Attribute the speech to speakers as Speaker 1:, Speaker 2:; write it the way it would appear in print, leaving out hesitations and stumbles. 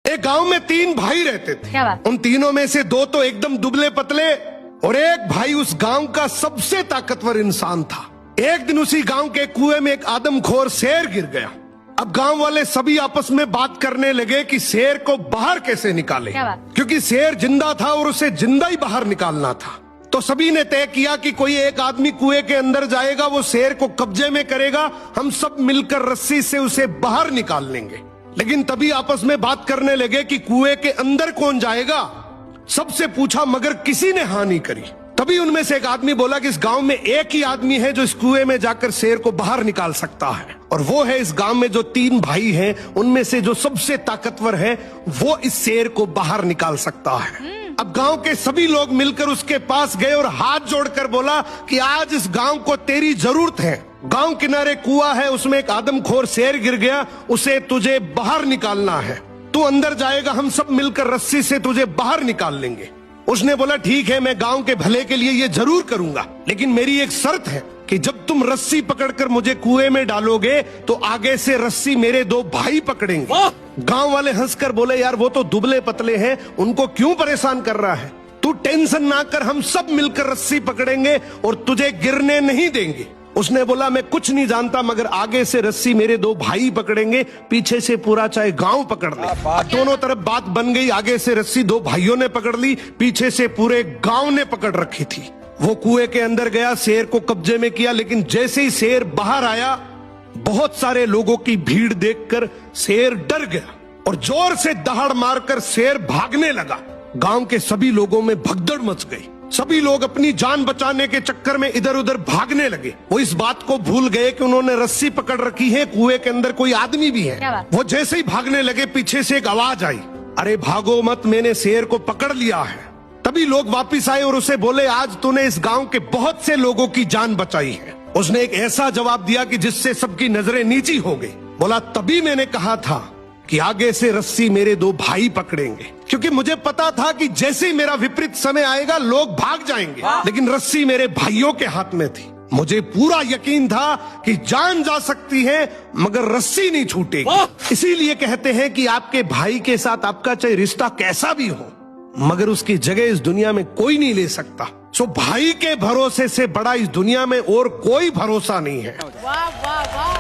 Speaker 1: एक गांव में 3 भाई रहते थे।
Speaker 2: क्या बात?
Speaker 1: उन तीनों में से 2 तो एकदम दुबले पतले और एक भाई उस गांव का सबसे ताकतवर इंसान था। एक दिन उसी गांव के कुएं में एक आदमखोर शेर गिर गया। अब गांव वाले सभी आपस में बात करने लगे कि शेर को बाहर कैसे निकाले,
Speaker 2: क्या बात?
Speaker 1: क्योंकि शेर जिंदा था और उसे जिंदा ही बाहर निकालना था। तो सभी ने तय किया कि कोई एक आदमी कुएं के अंदर जाएगा, वो शेर को कब्जे में करेगा, हम सब मिलकर रस्सी से उसे बाहर निकाल लेंगे। लेकिन तभी आपस में बात करने लगे कि कुएं के अंदर कौन जाएगा। सबसे पूछा मगर किसी ने हाँ नहीं करी। तभी उनमें से एक आदमी बोला कि इस गांव में एक ही आदमी है जो इस कुएं में जाकर शेर को बाहर निकाल सकता है, और वो है इस गांव में जो 3 भाई हैं उनमें से जो सबसे ताकतवर है, वो इस शेर को बाहर निकाल सकता है। अब गांव के सभी लोग मिलकर उसके पास गए और हाथ जोड़कर बोला कि आज इस गांव को तेरी जरूरत है। गांव किनारे कुआं है, उसमें एक आदमखोर शेर गिर गया, उसे तुझे बाहर निकालना है। तू अंदर जाएगा, हम सब मिलकर रस्सी से तुझे बाहर निकाल लेंगे। उसने बोला ठीक है, मैं गांव के भले के लिए ये जरूर करूंगा, लेकिन मेरी एक शर्त है कि जब तुम रस्सी पकड़कर मुझे कुएं में डालोगे तो आगे से रस्सी मेरे 2 भाई पकड़ेंगे। गांव वाले हंसकर बोले यार वो तो दुबले पतले हैं, उनको क्यों परेशान कर रहा है, तू टेंशन ना कर, हम सब मिलकर रस्सी पकड़ेंगे और तुझे गिरने नहीं देंगे। उसने बोला मैं कुछ नहीं जानता, मगर आगे से रस्सी मेरे 2 भाई पकड़ेंगे, पीछे से पूरा चाहे गांव पकड़ ले। दोनों तरफ बात बन गई, आगे से रस्सी 2 भाइयों ने पकड़ ली, पीछे से पूरे गांव ने पकड़ रखी थी। वो कुएं के अंदर गया, शेर को कब्जे में किया, लेकिन जैसे ही शेर बाहर आया, बहुत सारे लोगों की भीड़ देखकर शेर डर गया और जोर से दहाड़ मारकर शेर भागने लगा। गांव के सभी लोगों में भगदड़ मच गई। सभी लोग अपनी जान बचाने के चक्कर में इधर उधर भागने लगे। वो इस बात को भूल गए कि उन्होंने रस्सी पकड़ रखी है, कुएं के अंदर कोई आदमी भी है। वो जैसे ही भागने लगे, पीछे से एक आवाज आई, अरे भागो मत, मैंने शेर को पकड़ लिया है। तभी लोग वापिस आए और उसे बोले आज तूने इस गांव के बहुत से लोगों की जान बचाई है। उसने एक ऐसा जवाब दिया कि जिससे सबकी नजरें नीची हो गई। बोला तभी मैंने कहा था कि आगे से रस्सी मेरे 2 भाई पकड़ेंगे, क्योंकि मुझे पता था कि जैसे ही मेरा विपरीत समय आएगा लोग भाग जाएंगे, लेकिन रस्सी मेरे भाइयों के हाथ में थी। मुझे पूरा यकीन था कि जान जा सकती है मगर रस्सी नहीं छूटेगी। इसीलिए कहते हैं कि आपके भाई के साथ आपका चाहे रिश्ता कैसा भी हो, मगर उसकी जगह इस दुनिया में कोई नहीं ले सकता। सो भाई के भरोसे से बड़ा इस दुनिया में और कोई भरोसा नहीं है।
Speaker 2: वाह वाह वाह।